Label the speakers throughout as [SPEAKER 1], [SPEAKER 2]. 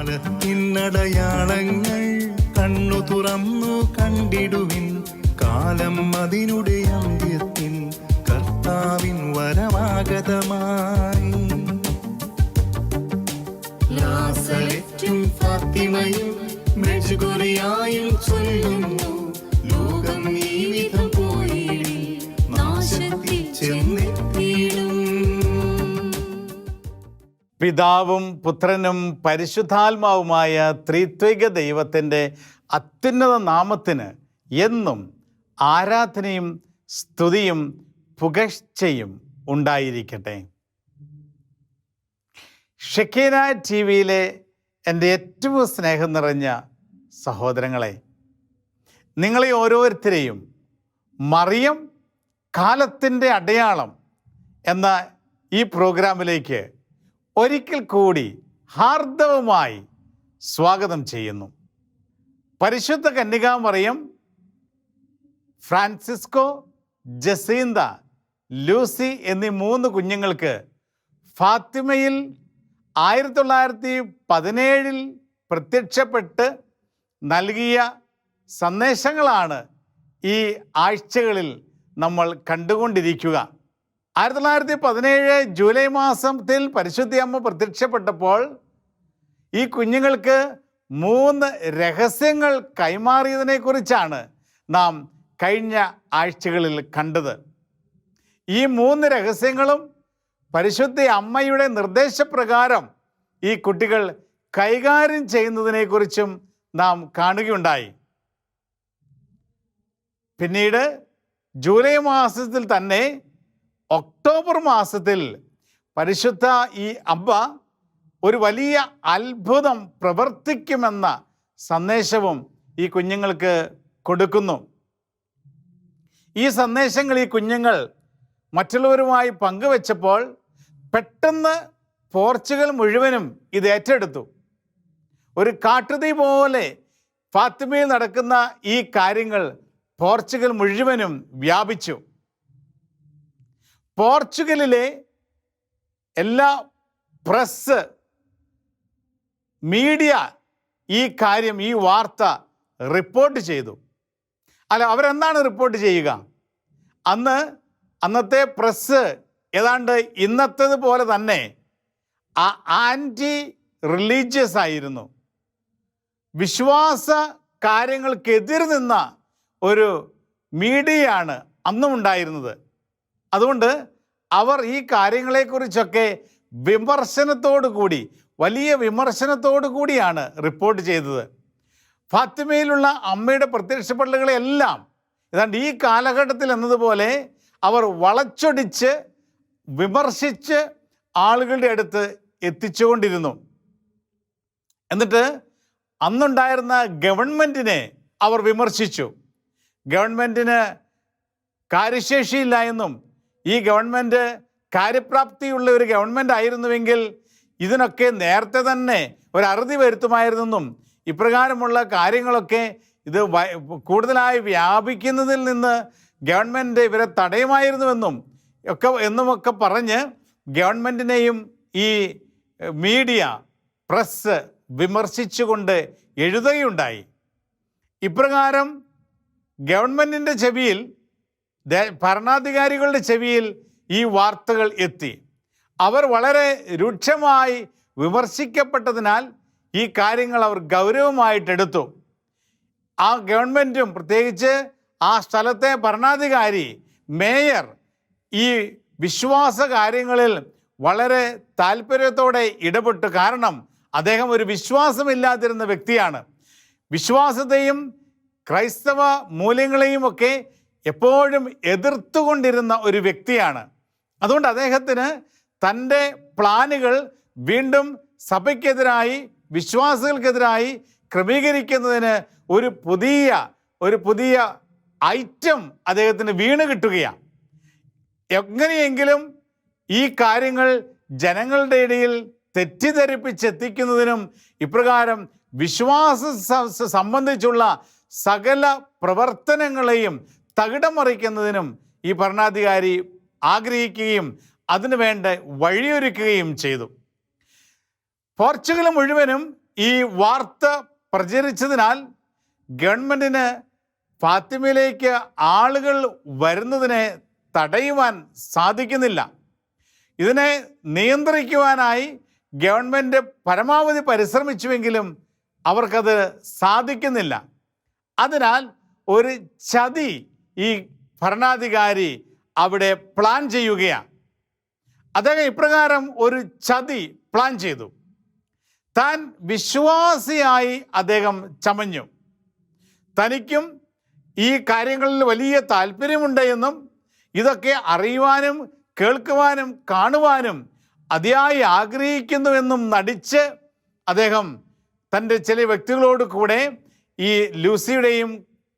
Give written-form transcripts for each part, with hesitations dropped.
[SPEAKER 1] കാലത്തിനടയാളങ്ങൾ കണ്ണു തുറന്നു കണ്ടിടുവിൻ. കാലം അതിനുടെ അന്ത്യത്തിൽ കർത്താവിൻ വരമാഗതമായി. നാസറെത്തും ഫാത്തിമയും മെജ്ഗുറിയായും ചൊല്ലുന്നു, ലോകം ഈ വിധം പോയിടി നാശത്തിൽ ചെന്നെത്തിയിടും.
[SPEAKER 2] പിതാവും പുത്രനും പരിശുദ്ധാത്മാവുമായ ത്രിത്വിക ദൈവത്തിൻ്റെ അത്യുന്നത നാമത്തിന് എന്നും ആരാധനയും സ്തുതിയും പുകഴ്ചയും ഉണ്ടായിരിക്കട്ടെ. ഷെക്കീന ടി വിയിലെ എൻ്റെ ഏറ്റവും സ്നേഹം നിറഞ്ഞ സഹോദരങ്ങളെ, നിങ്ങളെ ഓരോരുത്തരെയും മറിയം കാലത്തിൻ്റെ അടയാളം എന്ന ഈ പ്രോഗ്രാമിലേക്ക് ഒരിക്കൽ കൂടി ഹാർദവമായി സ്വാഗതം ചെയ്യുന്നു. പരിശുദ്ധ കന്യകാമറിയം, ഫ്രാൻസിസ്കോ, ജസീന്ത, ലൂസി എന്നീ 3 കുഞ്ഞുങ്ങൾക്ക് ഫാത്തിമയിൽ 1917 പ്രത്യക്ഷപ്പെട്ട് നൽകിയ സന്ദേശങ്ങളാണ് ഈ ആഴ്ചകളിൽ നമ്മൾ കണ്ടുകൊണ്ടിരിക്കുക. 1917 ജൂലൈ മാസത്തിൽ പരിശുദ്ധയമ്മ പ്രത്യക്ഷപ്പെട്ടപ്പോൾ ഈ കുഞ്ഞുങ്ങൾക്ക് 3 രഹസ്യങ്ങൾ കൈമാറിയതിനെക്കുറിച്ചാണ് നാം കഴിഞ്ഞ ആഴ്ചകളിൽ കണ്ടത്. ഈ 3 രഹസ്യങ്ങളും പരിശുദ്ധ അമ്മയുടെ നിർദ്ദേശപ്രകാരം ഈ കുട്ടികൾ കൈകാര്യം ചെയ്യുന്നതിനെക്കുറിച്ചും നാം കാണുകയുണ്ടായി. പിന്നീട് ജൂലൈ മാസത്തിൽ തന്നെ ഒക്ടോബർ മാസത്തിൽ പരിശുദ്ധ ഈ അമ്മ ഒരു വലിയ അത്ഭുതം പ്രവർത്തിക്കുമെന്ന സന്ദേശവും ഈ കുഞ്ഞുങ്ങൾക്ക് കൊടുക്കുന്നു. ഈ സന്ദേശങ്ങൾ ഈ കുഞ്ഞുങ്ങൾ മറ്റുള്ളവരുമായി പങ്കുവെച്ചപ്പോൾ പെട്ടെന്ന് പോർച്ചുഗൽ മുഴുവനും ഇത് ഏറ്റെടുത്തു. ഒരു കാട്ടുതീ പോലെ ഫാത്തിമയിൽ നടക്കുന്ന ഈ കാര്യങ്ങൾ പോർച്ചുഗൽ മുഴുവനും വ്യാപിച്ചു. പോർച്ചുഗലിലെ എല്ലാ പ്രസ്, മീഡിയ ഈ കാര്യം, ഈ വാർത്ത റിപ്പോർട്ട് ചെയ്തു. അവരെന്താണ് റിപ്പോർട്ട് ചെയ്യുക? അന്നത്തെ പ്രസ് ഏതാണ്ട് ഇന്നത്തേത് പോലെ തന്നെ ആൻറ്റി റിലീജിയസ് ആയിരുന്നു. വിശ്വാസ കാര്യങ്ങൾക്കെതിർ നിന്ന ഒരു മീഡിയയാണ് അന്നും ഉണ്ടായിരുന്നത്. അതുകൊണ്ട് അവർ ഈ കാര്യങ്ങളെക്കുറിച്ചൊക്കെ വലിയ വിമർശനത്തോടു കൂടിയാണ് റിപ്പോർട്ട് ചെയ്തത്. ഫാത്തിമയിലുള്ള അമ്മയുടെ പ്രത്യക്ഷപ്പെടലുകളെല്ലാം ഏതാണ്ട് ഈ കാലഘട്ടത്തിൽ എന്നതുപോലെ അവർ വളച്ചൊടിച്ച് വിമർശിച്ച് ആളുകളുടെ അടുത്ത് എത്തിച്ചുകൊണ്ടിരുന്നു. എന്നിട്ട് അന്നുണ്ടായിരുന്ന ഗവൺമെൻറ്റിനെ അവർ വിമർശിച്ചു. ഗവൺമെൻറ്റിന് കാര്യശേഷിയില്ല എന്നും ഈ ഗവൺമെൻറ് കാര്യപ്രാപ്തിയുള്ള ഒരു ഗവൺമെൻറ് ആയിരുന്നുവെങ്കിൽ ഇതിനൊക്കെ നേരത്തെ തന്നെ ഒരു അറുതി വരുത്തുമായിരുന്നെന്നും ഇപ്രകാരമുള്ള കാര്യങ്ങളൊക്കെ ഇത് കൂടുതലായി വ്യാപിക്കുന്നതിൽ നിന്ന് ഗവൺമെൻറ് ഇവരെ തടയുമായിരുന്നുവെന്നും ഒക്കെ പറഞ്ഞ് ഗവൺമെൻറ്റിനെയും ഈ മീഡിയ, പ്രസ് വിമർശിച്ചുകൊണ്ട് എഴുതുകയുണ്ടായി. ഇപ്രകാരം ഗവൺമെൻറ്റിൻ്റെ ചെവിയിൽ, ഭരണാധികാരികളുടെ ചെവിയിൽ ഈ വാർത്തകൾ എത്തി. അവർ വളരെ രൂക്ഷമായി വിമർശിക്കപ്പെട്ടതിനാൽ ഈ കാര്യങ്ങൾ അവർ ഗൗരവമായിട്ടെടുത്തു. ആ ഗവൺമെൻറ്റും പ്രത്യേകിച്ച് ആ സ്ഥലത്തെ ഭരണാധികാരി, മേയർ ഈ വിശ്വാസ കാര്യങ്ങളിൽ വളരെ താല്പര്യത്തോടെ ഇടപെട്ടു. കാരണം അദ്ദേഹം ഒരു വിശ്വാസമില്ലാതിരുന്ന വ്യക്തിയാണ്. വിശ്വാസത്തെയും ക്രൈസ്തവ മൂല്യങ്ങളെയും ഒക്കെ എപ്പോഴും എതിർത്തുകൊണ്ടിരുന്ന ഒരു വ്യക്തിയാണ്. അതുകൊണ്ട് അദ്ദേഹത്തിന് തൻ്റെ പ്ലാനുകൾ വീണ്ടും സഭയ്ക്കെതിരായി, വിശ്വാസികൾക്കെതിരായി ക്രമീകരിക്കുന്നതിന് ഒരു പുതിയ ഐറ്റം അദ്ദേഹത്തിന് വീണ് കിട്ടുകയാണ്. എങ്ങനെയെങ്കിലും ഈ കാര്യങ്ങൾ ജനങ്ങളുടെ ഇടയിൽ തെറ്റിദ്ധരിപ്പിച്ചെത്തിക്കുന്നതിനും ഇപ്രകാരം വിശ്വാസം സംബന്ധിച്ചുള്ള സകല പ്രവർത്തനങ്ങളെയും തകിടം മറിക്കുന്നതിനും ഈ ഭരണാധികാരി ആഗ്രഹിക്കുകയും അതിനു വേണ്ട വഴിയൊരുക്കുകയും ചെയ്തു. പോർച്ചുഗൽ മുഴുവനും ഈ വാർത്ത പ്രചരിച്ചതിനാൽ ഗവൺമെൻറ്റിന് ഫാത്തിമയിലേക്ക് ആളുകൾ വരുന്നതിനെ തടയുവാൻ സാധിക്കുന്നില്ല. ഇതിനെ നിയന്ത്രിക്കുവാനായി ഗവൺമെൻറ് പരമാവധി പരിശ്രമിച്ചുവെങ്കിലും അവർക്കത് സാധിക്കുന്നില്ല. അതിനാൽ ഒരു ചതി ഈ ഭരണാധികാരി അവിടെ പ്ലാൻ ചെയ്യുകയാണ്. അദ്ദേഹം ഇപ്രകാരം ഒരു ചതി പ്ലാൻ ചെയ്തു. താൻ വിശ്വാസിയായി അദ്ദേഹം ചമഞ്ഞു. തനിക്കും ഈ കാര്യങ്ങളിൽ വലിയ താല്പര്യമുണ്ട് എന്നും ഇതൊക്കെ അറിയുവാനും കേൾക്കുവാനും കാണുവാനും അതിയായി ആഗ്രഹിക്കുന്നുവെന്നും നടിച്ച് അദ്ദേഹം തൻ്റെ ചില വ്യക്തികളോട് കൂടെ ഈ ലൂസിയുടെയും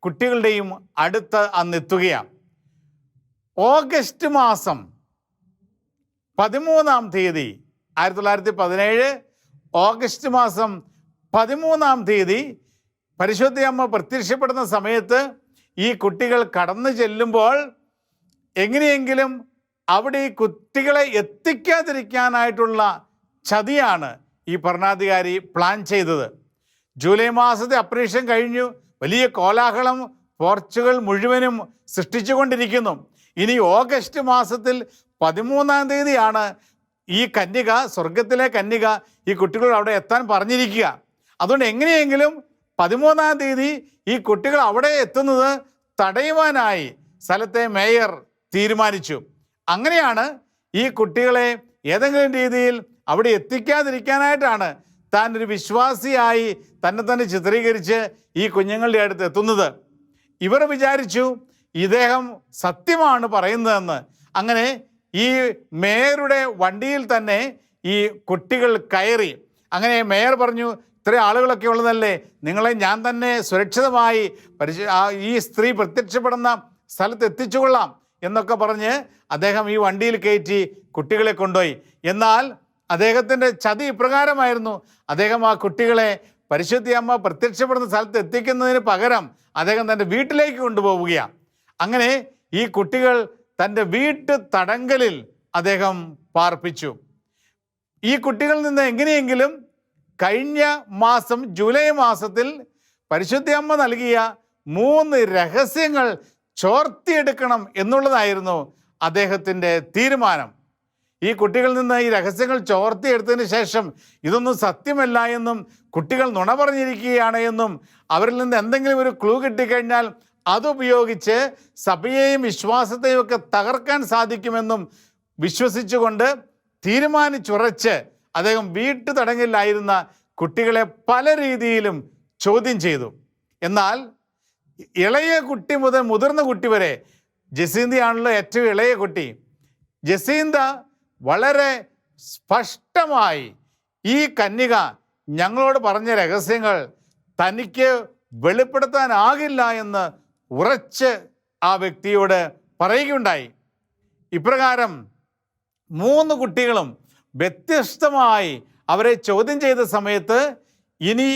[SPEAKER 2] കുട്ടികളുടെയും അടുത്ത് അന്നെത്തുകയാണ്. ഓഗസ്റ്റ് മാസം 13-ാം തീയതി 1917 ഓഗസ്റ്റ് മാസം 13-ാം തീയതി പരിശുദ്ധയമ്മ പ്രത്യക്ഷപ്പെടുന്ന സമയത്ത് ഈ കുട്ടികൾ കടന്നു ചെല്ലുമ്പോൾ എങ്ങനെയെങ്കിലും അവിടെ ഈ കുട്ടികളെ എത്തിക്കാതിരിക്കാനായിട്ടുള്ള ചതിയാണ് ഈ ഭരണാധികാരി പ്ലാൻ ചെയ്തത്. ജൂലൈ മാസത്തെ അപ്രീഷൻ കഴിഞ്ഞു. വലിയ കോലാഹലം പോർച്ചുഗൽ മുഴുവനും സൃഷ്ടിച്ചുകൊണ്ടിരിക്കുന്നു. ഇനി ഓഗസ്റ്റ് മാസത്തിൽ 13-ാം തീയതിയാണ് ഈ കന്യക, സ്വർഗത്തിലെ കന്യക, ഈ കുട്ടികൾ അവിടെ എത്താൻ പറഞ്ഞിരിക്കുക. അതുകൊണ്ട് എങ്ങനെയെങ്കിലും 13-ാം തീയതി ഈ കുട്ടികൾ അവിടെ എത്തുന്നത് തടയുവാനായി സ്ഥലത്തെ മേയർ തീരുമാനിച്ചു. അങ്ങനെയാണ് ഈ കുട്ടികളെ ഏതെങ്കിലും രീതിയിൽ അവിടെ എത്തിക്കാതിരിക്കാനായിട്ടാണ് താൻ ഒരു വിശ്വാസിയായി തന്നെ ചിത്രീകരിച്ച് ഈ കുഞ്ഞുങ്ങളുടെ അടുത്ത് എത്തുന്നത്. ഇവർ വിചാരിച്ചു ഇദ്ദേഹം സത്യമാണ് പറയുന്നതെന്ന്. അങ്ങനെ ഈ മേയറുടെ വണ്ടിയിൽ തന്നെ ഈ കുട്ടികൾ കയറി. അങ്ങനെ മേയർ പറഞ്ഞു, ഇത്ര ആളുകളൊക്കെ ഉള്ളതല്ലേ, നിങ്ങളെ ഞാൻ തന്നെ സുരക്ഷിതമായി ഈ സ്ത്രീ പ്രത്യക്ഷപ്പെടുന്ന സ്ഥലത്ത് എത്തിച്ചുകൊള്ളാം എന്നൊക്കെ പറഞ്ഞ് അദ്ദേഹം ഈ വണ്ടിയിൽ കയറ്റി കുട്ടികളെ കൊണ്ടുപോയി. എന്നാൽ അദ്ദേഹത്തിൻ്റെ ചതി ഇപ്രകാരമായിരുന്നു. അദ്ദേഹം ആ കുട്ടികളെ പരിശുദ്ധയമ്മ പ്രത്യക്ഷപ്പെടുന്ന സ്ഥലത്ത് എത്തിക്കുന്നതിന് പകരം അദ്ദേഹം തൻ്റെ വീട്ടിലേക്ക് കൊണ്ടുപോവുകയാണ്. അങ്ങനെ ഈ കുട്ടികൾ തൻ്റെ വീട്ടു തടങ്കലിൽ അദ്ദേഹം പാർപ്പിച്ചു. ഈ കുട്ടികളിൽ നിന്ന് എങ്ങനെയെങ്കിലും കഴിഞ്ഞ മാസം ജൂലൈ മാസത്തിൽ പരിശുദ്ധയമ്മ നൽകിയ 3 രഹസ്യങ്ങൾ ചോർത്തിയെടുക്കണം എന്നുള്ളതായിരുന്നു അദ്ദേഹത്തിൻ്റെ തീരുമാനം. ഈ കുട്ടികളിൽ നിന്ന് ഈ രഹസ്യങ്ങൾ ചോർത്തിയെടുത്തതിന് ശേഷം ഇതൊന്നും സത്യമല്ല എന്നും കുട്ടികൾ നുണ പറഞ്ഞിരിക്കുകയാണ് എന്നും അവരിൽ നിന്ന് എന്തെങ്കിലും ഒരു ക്ലൂ കിട്ടിക്കഴിഞ്ഞാൽ അതുപയോഗിച്ച് സഭയെയും വിശ്വാസത്തെയും ഒക്കെ തകർക്കാൻ സാധിക്കുമെന്നും വിശ്വസിച്ചുകൊണ്ട് തീരുമാനിച്ചുറച്ച് അദ്ദേഹം വീട്ടു തടങ്കലിലായിരുന്ന കുട്ടികളെ പല രീതിയിലും ചോദ്യം ചെയ്തു. എന്നാൽ ഇളയ കുട്ടി മുതൽ മുതിർന്ന കുട്ടി വരെ, ജസീന്തയാണല്ലോ ഏറ്റവും ഇളയ കുട്ടി, ജസീന്ത വളരെ സ്പഷ്ടമായി ഈ കന്യക ഞങ്ങളോട് പറഞ്ഞ രഹസ്യങ്ങൾ തനിക്ക് വെളിപ്പെടുത്താനാകില്ല എന്ന് ഉറച്ച് ആ വ്യക്തിയോട് പറയുകയുണ്ടായി. ഇപ്രകാരം 3 കുട്ടികളും വ്യത്യസ്തമായി അവരെ ചോദ്യം ചെയ്ത സമയത്ത് ഇനി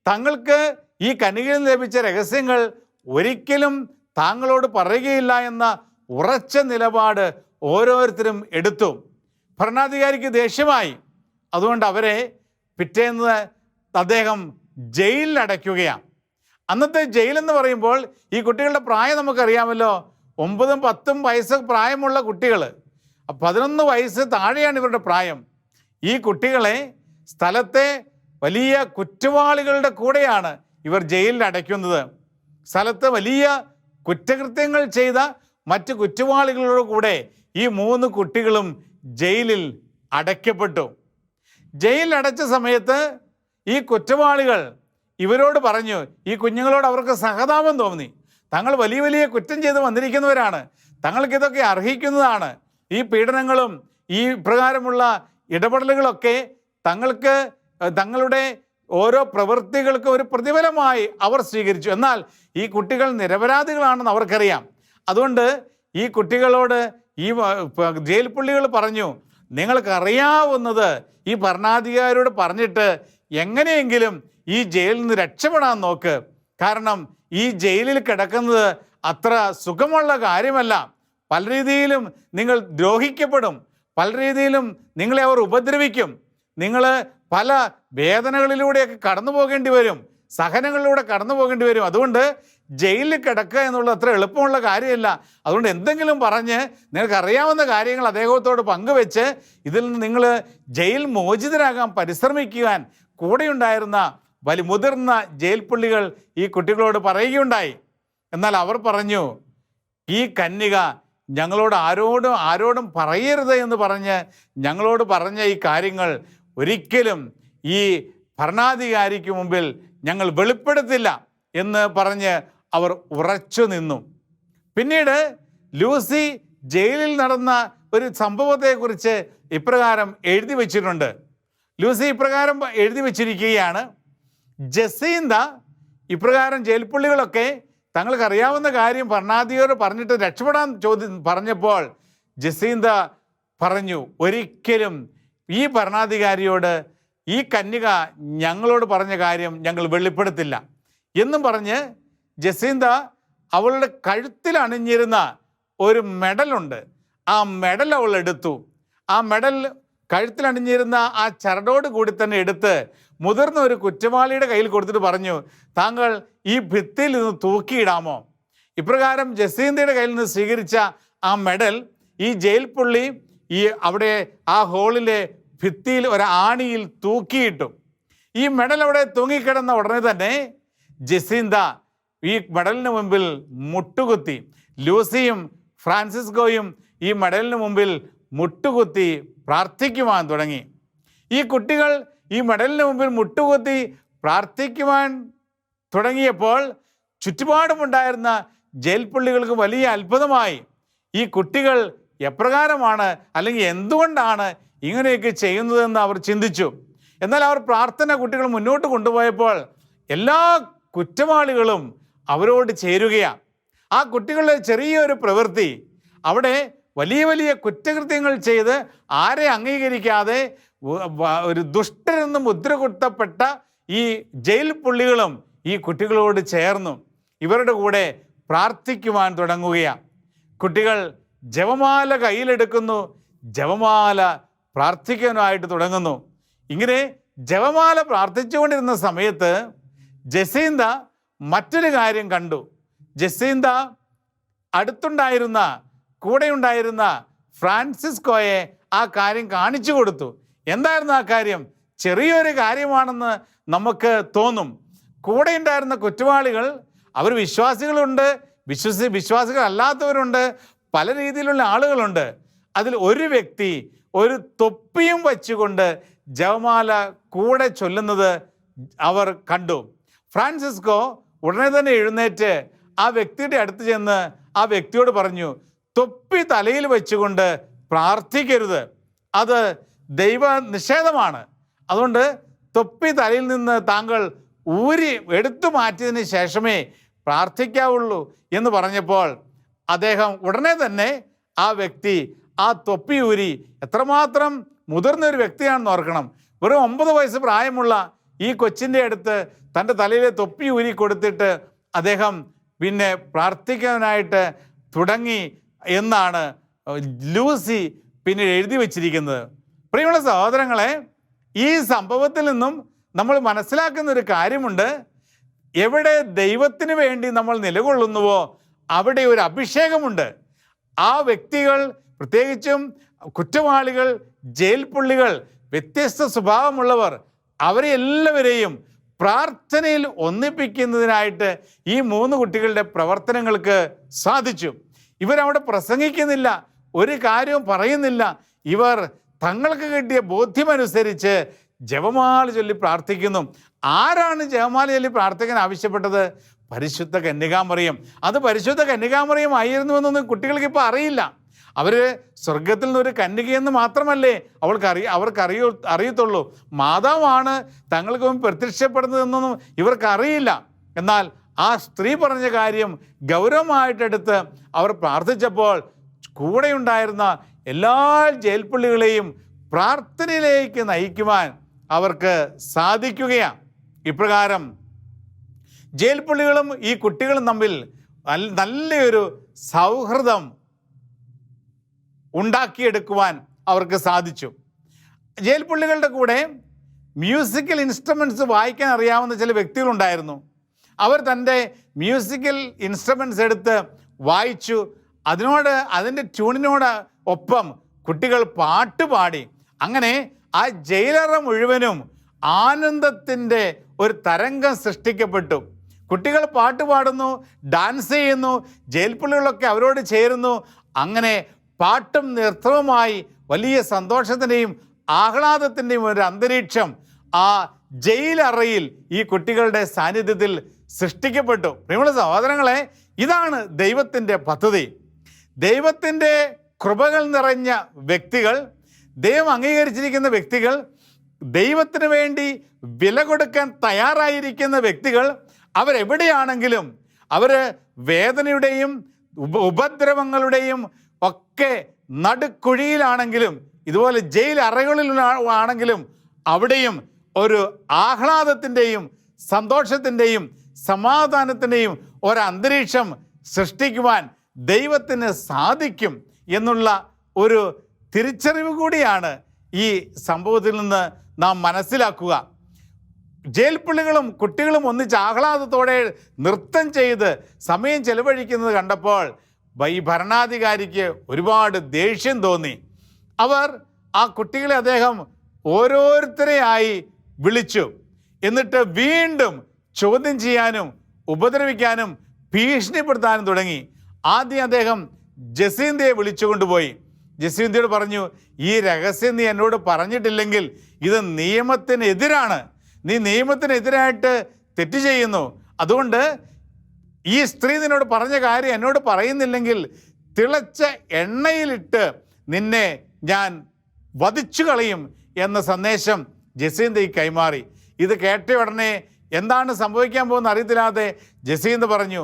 [SPEAKER 2] തങ്ങൾക്ക് ഈ കന്യകയിൽ ലഭിച്ച രഹസ്യങ്ങൾ ഒരിക്കലും താങ്കളോട് പറയുകയില്ല എന്ന ഉറച്ച നിലപാട് ഓരോരുത്തരും എടുത്തു. ഭരണാധികാരിക്ക് ദേഷ്യമായി. അതുകൊണ്ട് അവരെ പിറ്റേന്ന് അദ്ദേഹം ജയിലിൽ അടയ്ക്കുകയാണ്. അന്നത്തെ ജയിലെന്ന് പറയുമ്പോൾ ഈ കുട്ടികളുടെ പ്രായം നമുക്കറിയാമല്ലോ. 9-10 വയസ്സ് പ്രായമുള്ള കുട്ടികൾ, 11 വയസ്സ് താഴെയാണ് ഇവരുടെ പ്രായം. ഈ കുട്ടികളെ സ്ഥലത്തെ വലിയ കുറ്റവാളികളുടെ കൂടെയാണ് ഇവർ ജയിലിൽ അടയ്ക്കുന്നത്. സ്ഥലത്ത് വലിയ കുറ്റകൃത്യങ്ങൾ ചെയ്ത മറ്റ് കുറ്റവാളികളുടെ കൂടെ ഈ 3 കുട്ടികളും ജയിലിൽ അടയ്ക്കപ്പെട്ടു. ജയിലിൽ അടച്ച സമയത്ത് ഈ കുറ്റവാളികൾ ഇവരോട് പറഞ്ഞു, ഈ കുഞ്ഞുങ്ങളോട് അവർക്ക് സഹതാപം തോന്നി. തങ്ങൾ വലിയ വലിയ കുറ്റം ചെയ്ത് വന്നിരിക്കുന്നവരാണ്, തങ്ങൾക്കിതൊക്കെ അർഹിക്കുന്നതാണ്. ഈ പീഡനങ്ങളും ഈ പ്രകാരമുള്ള ഇടപെടലുകളൊക്കെ തങ്ങൾക്ക് തങ്ങളുടെ ഓരോ പ്രവൃത്തികൾക്ക് ഒരു പ്രതിഫലമായി അവർ സ്വീകരിച്ചു. എന്നാൽ ഈ കുട്ടികൾ നിരപരാധികളാണെന്ന് അവർക്കറിയാം. അതുകൊണ്ട് ഈ കുട്ടികളോട് ഈ ജയിൽ പുള്ളികൾ പറഞ്ഞു, നിങ്ങൾക്കറിയാവുന്നത് ഈ ഭരണാധികാരിയോട് പറഞ്ഞിട്ട് എങ്ങനെയെങ്കിലും ഈ ജയിലിൽ നിന്ന് രക്ഷപ്പെടാൻ നോക്ക്. കാരണം ഈ ജയിലിൽ കിടക്കുന്നത് അത്ര സുഖമുള്ള കാര്യമല്ല. പല രീതിയിലും നിങ്ങൾ ദ്രോഹിക്കപ്പെടും, പല രീതിയിലും നിങ്ങളെ അവർ ഉപദ്രവിക്കും, നിങ്ങൾ പല വേദനകളിലൂടെയൊക്കെ കടന്നു പോകേണ്ടി വരും, സഹനങ്ങളിലൂടെ കടന്നു പോകേണ്ടി വരും. അതുകൊണ്ട് ജയിലിൽ കിടക്കുക എന്നുള്ളത് അത്ര എളുപ്പമുള്ള കാര്യമല്ല. അതുകൊണ്ട് എന്തെങ്കിലും പറഞ്ഞ് നിങ്ങൾക്കറിയാവുന്ന കാര്യങ്ങൾ അദ്ദേഹത്തോട് പങ്കുവെച്ച് ഇതിൽ നിന്ന് നിങ്ങൾ ജയിൽ മോചിതരാകാൻ പരിശ്രമിക്കുവാൻ കൂടെയുണ്ടായിരുന്ന മുതിർന്ന ജയിൽ പുള്ളികൾ ഈ കുട്ടികളോട് പറയുകയുണ്ടായി. എന്നാൽ അവർ പറഞ്ഞു, ഈ കന്യക ഞങ്ങളോട് ആരോടും പറയരുത് എന്ന് പറഞ്ഞ് ഞങ്ങളോട് പറഞ്ഞ ഈ കാര്യങ്ങൾ ഒരിക്കലും ഈ ഭരണാധികാരിക്ക് മുമ്പിൽ ഞങ്ങൾ വെളിപ്പെടുത്തില്ല എന്ന് പറഞ്ഞ് അവർ ഉറച്ചു നിന്നു. പിന്നീട് ലൂസി ജയിലിൽ നടന്ന ഒരു സംഭവത്തെക്കുറിച്ച് ഇപ്രകാരം എഴുതി വച്ചിട്ടുണ്ട്. ലൂസി ഇപ്രകാരം എഴുതി വച്ചിരിക്കുകയാണ്: ജസീന്ത ഇപ്രകാരം ജയിൽപ്പുള്ളികളൊക്കെ തങ്ങൾക്കറിയാവുന്ന കാര്യം ഭരണാധികാരിയോട് പറഞ്ഞിട്ട് രക്ഷപ്പെടാൻ പറഞ്ഞപ്പോൾ ജസീന്ത പറഞ്ഞു, ഒരിക്കലും ഈ ഭരണാധികാരിയോട് ഈ കന്യക ഞങ്ങളോട് പറഞ്ഞ കാര്യം ഞങ്ങൾ വെളിപ്പെടുത്തില്ല എന്നും പറഞ്ഞ് ജസീന്ത അവളുടെ കഴുത്തിൽ അണിഞ്ഞിരുന്ന ഒരു മെഡലുണ്ട്, ആ മെഡൽ അവൾ എടുത്തു. ആ മെഡൽ കഴുത്തിൽ അണിഞ്ഞിരുന്ന ആ ചരടോട് കൂടി തന്നെ എടുത്ത് മുതിർന്ന ഒരു കുറ്റവാളിയുടെ കയ്യിൽ കൊടുത്തിട്ട് പറഞ്ഞു, താങ്കൾ ഈ ഭിത്തിയിൽ നിന്ന് തൂക്കിയിടാമോ? ഇപ്രകാരം ജസീന്തയുടെ കയ്യിൽ നിന്ന് സ്വീകരിച്ച ആ മെഡൽ ഈ ജയിൽ പുള്ളി അവിടെ ആ ഹോളിലെ ഭിത്തിയിൽ ഒരു ആണിയിൽ തൂക്കിയിട്ടു. ഈ മെഡൽ അവിടെ തൂങ്ങിക്കിടന്ന ഉടനെ തന്നെ ജസീന്ത ഈ മെഡലിന് മുമ്പിൽ മുട്ടുകുത്തി. ലൂസിയും ഫ്രാൻസിസ്കോയും ഈ മെഡലിന് മുമ്പിൽ മുട്ടുകുത്തി പ്രാർത്ഥിക്കുവാൻ തുടങ്ങി. ഈ കുട്ടികൾ ഈ മെഡലിന് മുമ്പിൽ മുട്ടുകുത്തി പ്രാർത്ഥിക്കുവാൻ തുടങ്ങിയപ്പോൾ ചുറ്റുപാടുമുണ്ടായിരുന്ന ജയിൽ പുള്ളികൾക്ക് വലിയ അത്ഭുതമായി. ഈ കുട്ടികൾ എപ്രകാരമാണ് അല്ലെങ്കിൽ എന്തുകൊണ്ടാണ് ഇങ്ങനെയൊക്കെ ചെയ്യുന്നതെന്ന് അവർ ചിന്തിച്ചു. എന്നാൽ അവർ പ്രാർത്ഥന കുട്ടികൾ മുന്നോട്ട് കൊണ്ടുപോയപ്പോൾ എല്ലാ കുറ്റവാളികളും അവരോട് ചേരുകയാണ്. ആ കുട്ടികളുടെ ചെറിയൊരു പ്രവൃത്തി അവിടെ വലിയ വലിയ കുറ്റകൃത്യങ്ങൾ ചെയ്ത് ആരെ അംഗീകരിക്കാതെ ഒരു ദുഷ്ടരെന്ന് മുദ്ര കുത്തപ്പെട്ട ഈ ജയിൽ പുള്ളികളും ഈ കുട്ടികളോട് ചേർന്നു ഇവരുടെ കൂടെ പ്രാർത്ഥിക്കുവാൻ തുടങ്ങുകയാണ്. കുട്ടികൾ ജപമാല കയ്യിലെടുക്കുന്നു, ജപമാല പ്രാർത്ഥിക്കാനായിട്ട് തുടങ്ങുന്നു. ഇങ്ങനെ ജപമാല പ്രാർത്ഥിച്ചുകൊണ്ടിരുന്ന സമയത്ത് ജസീന്ത മറ്റൊരു കാര്യം കണ്ടു. ജസീന്ത അടുത്തുണ്ടായിരുന്ന കൂടെയുണ്ടായിരുന്ന ഫ്രാൻസിസ്കോയെ ആ കാര്യം കാണിച്ചു കൊടുത്തു. എന്തായിരുന്നു ആ കാര്യം? ചെറിയൊരു കാര്യമാണെന്ന് നമുക്ക് തോന്നും. കൂടെ ഉണ്ടായിരുന്ന കുറ്റവാളികൾ അവർ വിശ്വാസികളുണ്ട്, വിശ്വാസികളല്ലാത്തവരുണ്ട്, പല രീതിയിലുള്ള ആളുകളുണ്ട്. അതിൽ ഒരു വ്യക്തി ഒരു തൊപ്പിയും വച്ചുകൊണ്ട് ജപമാല കൂടെ ചൊല്ലുന്നത് അവർ കണ്ടു. ഫ്രാൻസിസ്കോ ഉടനെ തന്നെ എഴുന്നേറ്റ് ആ വ്യക്തിയുടെ അടുത്ത് ചെന്ന് ആ വ്യക്തിയോട് പറഞ്ഞു, തൊപ്പി തലയിൽ വെച്ചുകൊണ്ട് പ്രാർത്ഥിക്കരുത്, അത് ദൈവ നിഷേധമാണ്. അതുകൊണ്ട് തൊപ്പി തലയിൽ നിന്ന് താങ്കൾ എടുത്തു മാറ്റിയതിന് ശേഷമേ പ്രാർത്ഥിക്കാവുള്ളൂ എന്ന് പറഞ്ഞപ്പോൾ അദ്ദേഹം ഉടനെ തന്നെ ആ വ്യക്തി ആ തൊപ്പി ഊരി, എത്രമാത്രം മുതിർന്ന ഒരു വ്യക്തിയാണെന്ന് ഓർക്കണം, വെറും 9 വയസ്സ് പ്രായമുള്ള ഈ കൊച്ചിൻ്റെ അടുത്ത് തൻ്റെ തലയിലെ തൊപ്പി ഊരി കൊടുത്തിട്ട് അദ്ദേഹം പിന്നെ പ്രാർത്ഥിക്കാനായിട്ട് തുടങ്ങി എന്നാണ് ലൂസി പിന്നീട് എഴുതി വച്ചിരിക്കുന്നത്. പ്രിയമുള്ള സഹോദരങ്ങളെ, ഈ സംഭവത്തിൽ നിന്നും നമ്മൾ മനസ്സിലാക്കുന്ന ഒരു കാര്യമുണ്ട്. എവിടെ ദൈവത്തിന് വേണ്ടി നമ്മൾ നിലകൊള്ളുന്നുവോ അവിടെ ഒരു അഭിഷേകമുണ്ട്. ആ വ്യക്തികൾ, പ്രത്യേകിച്ചും കുറ്റവാളികൾ, ജയിൽ പുള്ളികൾ, വ്യത്യസ്ത സ്വഭാവമുള്ളവർ, അവരെ എല്ലാവരെയും പ്രാർത്ഥനയിൽ ഒന്നിപ്പിക്കുന്നതിനായിട്ട് ഈ 3 കുട്ടികളുടെ പ്രവർത്തനങ്ങൾക്ക് സാധിച്ചു. ഇവരവിടെ പ്രസംഗിക്കുന്നില്ല, ഒരു കാര്യവും പറയുന്നില്ല. ഇവർ തങ്ങൾക്ക് കിട്ടിയ ബോധ്യമനുസരിച്ച് ജപമാല ചൊല്ലി പ്രാർത്ഥിക്കുന്നു. ആരാണ് ജപമാല ചൊല്ലി പ്രാർത്ഥിക്കാൻ ആവശ്യപ്പെട്ടത്? പരിശുദ്ധ കന്യകാമറിയം. അത് പരിശുദ്ധ കന്യകാമറിയം ആയിരുന്നുവെന്നൊന്നും കുട്ടികൾക്ക് ഇപ്പോൾ അറിയില്ല. അവർ സ്വർഗത്തിൽ നിന്നൊരു കന്യകയെന്ന് മാത്രമല്ലേ അവർക്ക് അറിയത്തുള്ളൂ. മാതാവാണ് തങ്ങൾക്ക് മുമ്പ് പ്രത്യക്ഷപ്പെടുന്നതെന്നൊന്നും ഇവർക്കറിയില്ല. എന്നാൽ ആ സ്ത്രീ പറഞ്ഞ കാര്യം ഗൗരവമായിട്ടെടുത്ത് അവർ പ്രാർത്ഥിച്ചപ്പോൾ കൂടെയുണ്ടായിരുന്ന എല്ലാ ജയിൽപ്പുള്ളികളെയും പ്രാർത്ഥനയിലേക്ക് നയിക്കുവാൻ അവർക്ക് സാധിക്കുകയാണ്. ഇപ്രകാരം ജയിൽപ്പുള്ളികളും ഈ കുട്ടികളും തമ്മിൽ നല്ലൊരു സൗഹൃദം ഉണ്ടാക്കിയെടുക്കുവാൻ അവർക്ക് സാധിച്ചു. ജയിൽപ്പുള്ളികളുടെ കൂടെ മ്യൂസിക്കൽ ഇൻസ്ട്രുമെൻറ്റ്സ് വായിക്കാൻ അറിയാവുന്ന ചില വ്യക്തികളുണ്ടായിരുന്നു. അവർ തൻ്റെ മ്യൂസിക്കൽ ഇൻസ്ട്രുമെൻറ്റ്സ് എടുത്ത് വായിച്ചു. അതിൻ്റെ ട്യൂണിനോട് ഒപ്പം കുട്ടികൾ പാട്ടുപാടി. അങ്ങനെ ആ ജയിലറ മുഴുവനും ആനന്ദത്തിൻ്റെ ഒരു തരംഗം സൃഷ്ടിക്കപ്പെട്ടു. കുട്ടികൾ പാട്ടുപാടുന്നു, ഡാൻസ് ചെയ്യുന്നു, ജയിൽപ്പുള്ളികളൊക്കെ അവരോട് ചേരുന്നു. അങ്ങനെ പാട്ടും നൃത്തവുമായി വലിയ സന്തോഷത്തിൻ്റെയും ആഹ്ലാദത്തിൻ്റെയും ഒരു അന്തരീക്ഷം ആ ജയിലറയിൽ ഈ കുട്ടികളുടെ സാന്നിധ്യത്തിൽ സൃഷ്ടിക്കപ്പെട്ടു. പ്രിയമുള്ള സഹോദരങ്ങളെ, ഇതാണ് ദൈവത്തിൻ്റെ പദ്ധതി. ദൈവത്തിൻ്റെ കൃപകൾ നിറഞ്ഞ വ്യക്തികൾ, ദൈവം അംഗീകരിച്ചിരിക്കുന്ന വ്യക്തികൾ, ദൈവത്തിന് വേണ്ടി വില കൊടുക്കാൻ തയ്യാറായിരിക്കുന്ന വ്യക്തികൾ, അവരെവിടെയാണെങ്കിലും, അവർ വേദനയുടെയും ഉപദ്രവങ്ങളുടെയും ഒക്കെ നടുക്കുഴിയിലാണെങ്കിലും, ഇതുപോലെ ജയിൽ അറകളിലാണെങ്കിലും, അവിടെയും ഒരു ആഹ്ലാദത്തിൻ്റെയും സന്തോഷത്തിൻ്റെയും സമാധാനത്തിൻ്റെയും ഒരന്തരീക്ഷം സൃഷ്ടിക്കുവാൻ ദൈവത്തിന് സാധിക്കും എന്നുള്ള ഒരു തിരിച്ചറിവ് കൂടിയാണ് ഈ സംഭവത്തിൽ നിന്ന് നാം മനസ്സിലാക്കുക. ജയിൽപ്പുള്ളികളും കുട്ടികളും ഒന്നിച്ച് ആഹ്ലാദത്തോടെ നൃത്തം ചെയ്ത് സമയം ചെലവഴിക്കുന്നത് കണ്ടപ്പോൾ ഈ ഭരണാധികാരിക്ക് ഒരുപാട് ദേഷ്യം തോന്നി. അവർ ആ കുട്ടികളെ അദ്ദേഹം ഓരോരുത്തരെയായി വിളിച്ചു. എന്നിട്ട് വീണ്ടും ചോദ്യം ചെയ്യാനും ഉപദ്രവിക്കാനും ഭീഷണിപ്പെടുത്താനും തുടങ്ങി. ആദ്യം അദ്ദേഹം ജസീന്തയെ വിളിച്ചുകൊണ്ടുപോയി. ജസീന്തയോട് പറഞ്ഞു, ഈ രഹസ്യം നീ എന്നോട് പറഞ്ഞിട്ടില്ലെങ്കിൽ ഇത് നിയമത്തിനെതിരാണ്. നീ നിയമത്തിനെതിരായിട്ട് തെറ്റ് ചെയ്യുന്നു. അതുകൊണ്ട് ഈ സ്ത്രീ നിന്നോട് പറഞ്ഞ കാര്യം എന്നോട് പറയുന്നില്ലെങ്കിൽ തിളച്ച എണ്ണയിലിട്ട് നിന്നെ ഞാൻ വധിച്ചു കളയും എന്ന സന്ദേശം ജസീന്തയ്ക്ക് കൈമാറി. ഇത് കേട്ട ഉടനെ എന്താണ് സംഭവിക്കാൻ പോകുന്ന അറിയത്തില്ലാതെ ജസീന്ത പറഞ്ഞു,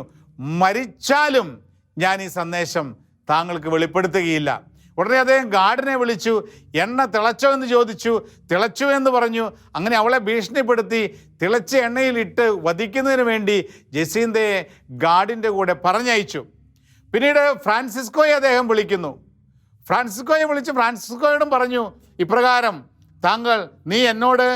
[SPEAKER 2] മരിച്ചാലും ഞാൻ ഈ സന്ദേശം താങ്കൾക്ക് വെളിപ്പെടുത്തുകയില്ല. ഉടനെ അദ്ദേഹം ഗാർഡിനെ വിളിച്ചു. എണ്ണ തിളച്ചോ എന്ന് ചോദിച്ചു. തിളച്ചു എന്ന് പറഞ്ഞു. അങ്ങനെ അവളെ ഭീഷണിപ്പെടുത്തി തിളച്ച എണ്ണയിലിട്ട് വധിക്കുന്നതിന് വേണ്ടി ജസീന്തയെ ഗാർഡിൻ്റെ കൂടെ പറഞ്ഞയച്ചു. പിന്നീട് ഫ്രാൻസിസ്കോയെ അദ്ദേഹം വിളിക്കുന്നു. ഫ്രാൻസിസ്കോയെ വിളിച്ച് ഫ്രാൻസിസ്കോയോടും പറഞ്ഞു, ഇപ്രകാരം നീ എന്നോട്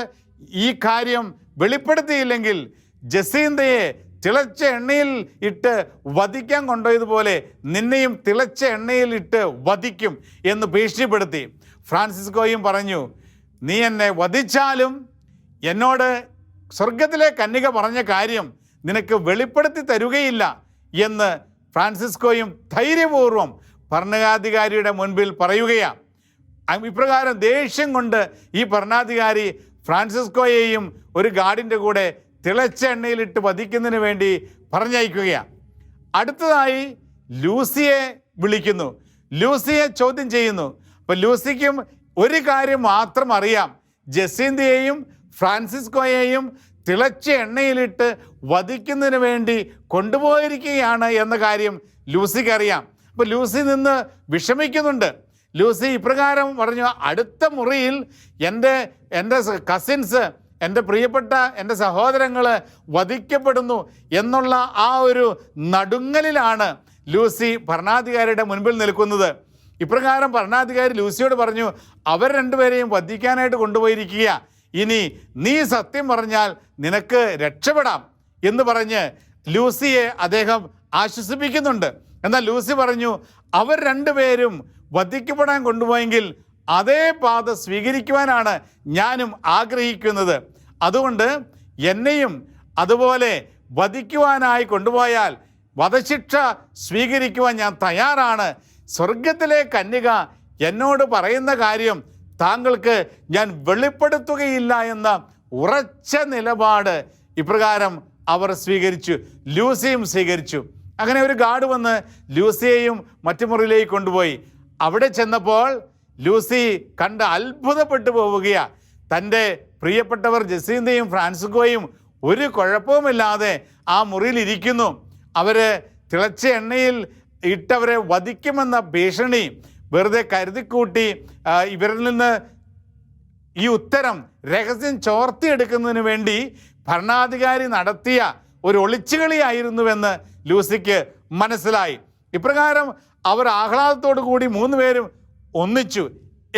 [SPEAKER 2] ഈ കാര്യം വെളിപ്പെടുത്തിയില്ലെങ്കിൽ ജസീന്തയെ തിളച്ച എണ്ണയിൽ ഇട്ട് വധിക്കാൻ കൊണ്ടുപോയതുപോലെ നിന്നെയും തിളച്ച എണ്ണയിൽ ഇട്ട് വധിക്കും എന്ന് ഭീഷണിപ്പെടുത്തി. ഫ്രാൻസിസ്കോയും പറഞ്ഞു, നീ എന്നെ വധിച്ചാലും എന്നോട് സ്വർഗത്തിലെ കന്യക പറഞ്ഞ കാര്യം നിനക്ക് വെളിപ്പെടുത്തി തരുകയില്ല എന്ന് ഫ്രാൻസിസ്കോയും ധൈര്യപൂർവ്വം ഭരണാധികാരിയുടെ മുൻപിൽ പറയുകയാണ്. ഇപ്രകാരം ദേഷ്യം കൊണ്ട് ഈ ഭരണാധികാരി ഫ്രാൻസിസ്കോയെയും ഒരു ഗാർഡിൻ്റെ കൂടെ തിളച്ച എണ്ണയിലിട്ട് വധിക്കുന്നതിന് വേണ്ടി പറഞ്ഞയക്കുകയാണ്. അടുത്തതായി ലൂസിയെ വിളിക്കുന്നു. ലൂസിയെ ചോദ്യം ചെയ്യുന്നു. അപ്പോൾ ലൂസിക്കും ഒരു കാര്യം മാത്രം അറിയാം, ജസീന്തയെയും ഫ്രാൻസിസ്കോയെയും തിളച്ച എണ്ണയിലിട്ട് വധിക്കുന്നതിന് വേണ്ടി കൊണ്ടുപോയിരിക്കുകയാണ് എന്ന കാര്യം ലൂസിക്ക് അറിയാം. അപ്പോൾ ലൂസി നിന്ന് വിഷമിക്കുന്നുണ്ട്. ലൂസി ഇപ്രകാരം പറഞ്ഞു, അടുത്ത മുറിയിൽ എൻ്റെ കസിൻസ്, എൻ്റെ പ്രിയപ്പെട്ട എൻ്റെ സഹോദരങ്ങൾ വധിക്കപ്പെടുന്നു എന്നുള്ള ആ ഒരു നടുങ്ങലിലാണ് ലൂസി ഭരണാധികാരിയുടെ മുൻപിൽ നിൽക്കുന്നത്. ഇപ്രകാരം ഭരണാധികാരി ലൂസിയോട് പറഞ്ഞു, അവർ രണ്ടുപേരെയും വധിക്കാനായിട്ട് കൊണ്ടുപോയിരിക്കുക, ഇനി നീ സത്യം പറഞ്ഞാൽ നിനക്ക് രക്ഷപ്പെടാം എന്ന് പറഞ്ഞ് ലൂസിയെ അദ്ദേഹം ആശ്വസിപ്പിക്കുന്നുണ്ട്. എന്നാൽ ലൂസി പറഞ്ഞു, അവർ രണ്ടുപേരും വധിക്കപ്പെടാൻ കൊണ്ടുപോയെങ്കിൽ അതേ പാത സ്വീകരിക്കുവാനാണ് ഞാനും ആഗ്രഹിക്കുന്നത്. അതുകൊണ്ട് എന്നെയും അതുപോലെ വധിക്കുവാനായി കൊണ്ടുപോയാൽ വധശിക്ഷ സ്വീകരിക്കുവാൻ ഞാൻ തയ്യാറാണ്. സ്വർഗത്തിലെ കന്യക എന്നോട് പറയുന്ന കാര്യം താങ്കൾക്ക് ഞാൻ വെളിപ്പെടുത്തുകയില്ല എന്ന ഉറച്ച നിലപാട് ഇപ്രകാരം അവർ സ്വീകരിച്ചു. ലൂസിയും സ്വീകരിച്ചു. അങ്ങനെ ഒരു ഗാർഡ് വന്ന് ലൂസിയെയും മറ്റു മുറിയിലേക്ക് കൊണ്ടുപോയി. അവിടെ ചെന്നപ്പോൾ ലൂസി കണ്ട് അത്ഭുതപ്പെട്ടു പോവുകയാണ്. തൻ്റെ പ്രിയപ്പെട്ടവർ ജസീന്തയും ഫ്രാൻസിസ്കോയും ഒരു കുഴപ്പവുമില്ലാതെ ആ മുറിയിലിരിക്കുന്നു. അവർ തിളച്ച എണ്ണയിൽ ഇട്ടവരെ വധിക്കുമെന്ന ഭീഷണി വെറുതെ കരുതിക്കൂട്ടി ഇവരിൽ നിന്ന് ഈ ഉത്തരം രഹസ്യം ചോർത്തിയെടുക്കുന്നതിന് വേണ്ടി ഭരണാധികാരി നടത്തിയ ഒരു ഒളിച്ചുകളിയായിരുന്നുവെന്ന് ലൂസിക്ക് മനസ്സിലായി. ഇപ്രകാരം അവർ ആഹ്ലാദത്തോടു കൂടി മൂന്ന് പേരും ഒന്നിച്ചു.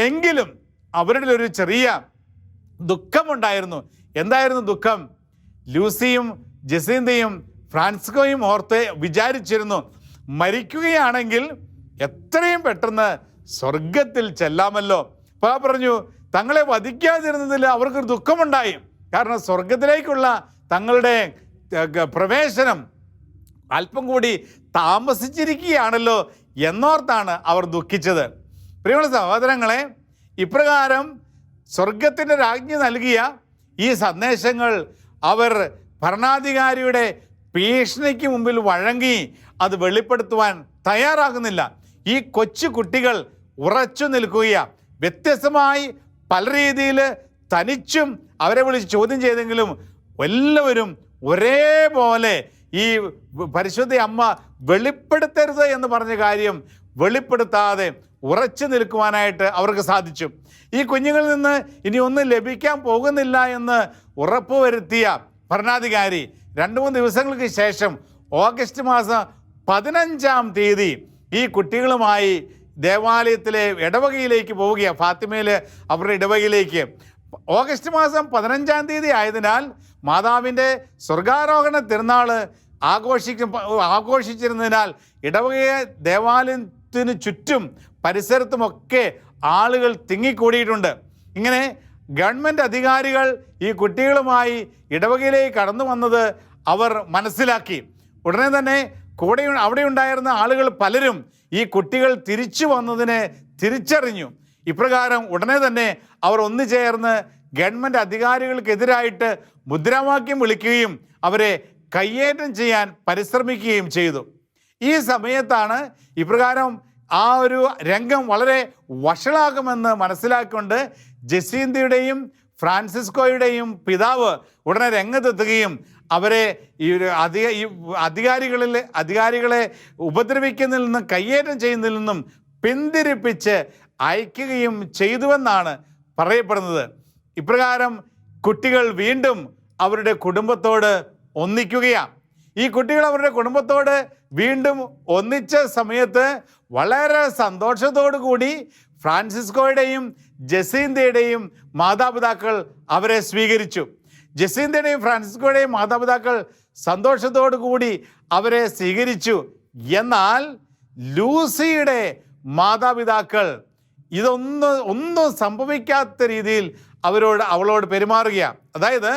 [SPEAKER 2] എങ്കിലും അവരുടെ ഒരു ചെറിയ ദുഃഖമുണ്ടായിരുന്നു. എന്തായിരുന്നു ദുഃഖം? ലൂസിയും ജസീന്തയും ഫ്രാൻസിസ്കോയും ഓർത്ത് വിചാരിച്ചിരുന്നു, മരിക്കുകയാണെങ്കിൽ എത്രയും പെട്ടെന്ന് സ്വർഗത്തിൽ ചെല്ലാമല്ലോ. അപ്പോൾ പറഞ്ഞു, തങ്ങളെ വധിക്കാതിരുന്നതിൽ അവർക്കൊരു ദുഃഖമുണ്ടായി. കാരണം സ്വർഗത്തിലേക്കുള്ള തങ്ങളുടെ പ്രവേശനം അല്പം കൂടി താമസിച്ചിരിക്കുകയാണല്ലോ എന്നോർത്താണ് അവർ ദുഃഖിച്ചത്. പ്രിയമുള്ള സഹോദരങ്ങളെ, ഇപ്രകാരം സ്വർഗത്തിൻ്റെ രാജ്ഞി നൽകിയ ഈ സന്ദേശങ്ങൾ അവർ ഭരണാധികാരിയുടെ ഭീഷണിക്ക് മുമ്പിൽ വഴങ്ങി അത് വെളിപ്പെടുത്തുവാൻ തയ്യാറാകുന്നില്ല. ഈ കൊച്ചു കുട്ടികൾ ഉറച്ചു നിൽക്കുകയാണ്. വ്യത്യസ്തമായി പല രീതിയിൽ തനിച്ചും അവരെ വിളിച്ച് ചോദ്യം ചെയ്തെങ്കിലും എല്ലാവരും ഒരേപോലെ ഈ പരിശുദ്ധ അമ്മ വെളിപ്പെടുത്തരുത് എന്ന് പറഞ്ഞ കാര്യം വെളിപ്പെടുത്താതെ ഉറച്ചു നിൽക്കുവാനായിട്ട് അവർക്ക് സാധിച്ചു. ഈ കുഞ്ഞുങ്ങളിൽ നിന്ന് ഇനി ഒന്നും ലഭിക്കാൻ പോകുന്നില്ല എന്ന് ഉറപ്പുവരുത്തിയ ഭരണാധികാരി 2-3 ദിവസങ്ങൾക്ക് ശേഷം ഓഗസ്റ്റ് മാസം 15-ാം തീയതി ഈ കുട്ടികളുമായി ദേവാലയത്തിലെ ഇടവകയിലേക്ക് പോവുകയാണ്. ഫാത്തിമയിൽ അവരുടെ ഇടവകയിലേക്ക്. ഓഗസ്റ്റ് മാസം 15-ാം തീയതി ആയതിനാൽ മാതാവിൻ്റെ സ്വർഗാരോഹണ തിരുനാൾ ആഘോഷിച്ചിരുന്നതിനാൽ ഇടവകയെ ദേവാലയത്തിന് ചുറ്റും പരിസരത്തുമൊക്കെ ആളുകൾ തിങ്ങിക്കൂടിയിട്ടുണ്ട്. ഇങ്ങനെ ഗവൺമെൻറ് അധികാരികൾ ഈ കുട്ടികളുമായി ഇടവകയിലേക്ക് കടന്നു വന്നത് അവർ മനസ്സിലാക്കി. ഉടനെ തന്നെ അവിടെ ഉണ്ടായിരുന്ന ആളുകൾ പലരും ഈ കുട്ടികൾ തിരിച്ചു വന്നതിനെ തിരിച്ചറിഞ്ഞു. ഇപ്രകാരം ഉടനെ തന്നെ അവർ ഒന്നുചേർന്ന് ഗവൺമെൻറ് അധികാരികൾക്കെതിരായിട്ട് മുദ്രാവാക്യം വിളിക്കുകയും അവരെ കയ്യേറ്റം ചെയ്യാൻ പരിശ്രമിക്കുകയും ചെയ്തു. ഈ സമയത്താണ് ഇപ്രകാരം ആ ഒരു രംഗം വളരെ വഷളാകുമെന്ന് മനസ്സിലാക്കിക്കൊണ്ട് ജസീന്തയുടെയും ഫ്രാൻസിസ്കോയുടെയും പിതാവ് ഉടനെ രംഗത്തെത്തുകയും അവരെ ഈ അധികാരികളെ ഉപദ്രവിക്കുന്നതിൽ നിന്നും കയ്യേറ്റം ചെയ്യുന്നതിൽ നിന്നും പിന്തിരിപ്പിച്ച് അയക്കുകയും ചെയ്തുവെന്നാണ് പറയപ്പെടുന്നത്. ഇപ്രകാരം കുട്ടികൾ വീണ്ടും അവരുടെ കുടുംബത്തോട് ഒന്നിക്കുകയാണ്. ഈ കുട്ടികൾ അവരുടെ കുടുംബത്തോട് വീണ്ടും ഒന്നിച്ച സമയത്ത് വളരെ സന്തോഷത്തോടു കൂടി ഫ്രാൻസിസ്കോയുടെയും ജസീന്തയുടെയും മാതാപിതാക്കൾ അവരെ സ്വീകരിച്ചു. ജസീന്തയുടെയും ഫ്രാൻസിസ്കോയുടെയും മാതാപിതാക്കൾ സന്തോഷത്തോടു കൂടി അവരെ സ്വീകരിച്ചു. എന്നാൽ ലൂസിയുടെ മാതാപിതാക്കൾ ഒന്നും സംഭവിക്കാത്ത രീതിയിൽ അവളോട് പെരുമാറുകയാണ്. അതായത്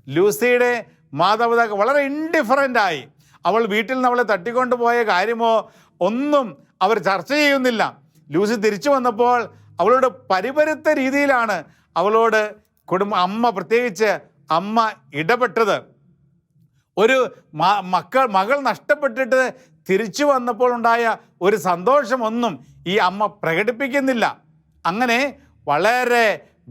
[SPEAKER 2] ലൂസിയുടെ മാതാപിതാക്കൾ വളരെ ഇൻഡിഫറൻ്റായി. അവൾ വീട്ടിൽ നിന്ന് അവളെ തട്ടിക്കൊണ്ടുപോയ കാര്യമോ ഒന്നും അവർ ചർച്ച ചെയ്യുന്നില്ല. ലൂസി തിരിച്ചു വന്നപ്പോൾ അവളോട് പരിപരുത്ത രീതിയിലാണ് അവളോട് പ്രത്യേകിച്ച് അമ്മ ഇടപെട്ടത്. ഒരു മകൾ നഷ്ടപ്പെട്ടിട്ട് തിരിച്ചു വന്നപ്പോൾ ഉണ്ടായ ഒരു സന്തോഷമൊന്നും ഈ അമ്മ പ്രകടിപ്പിക്കുന്നില്ല. അങ്ങനെ വളരെ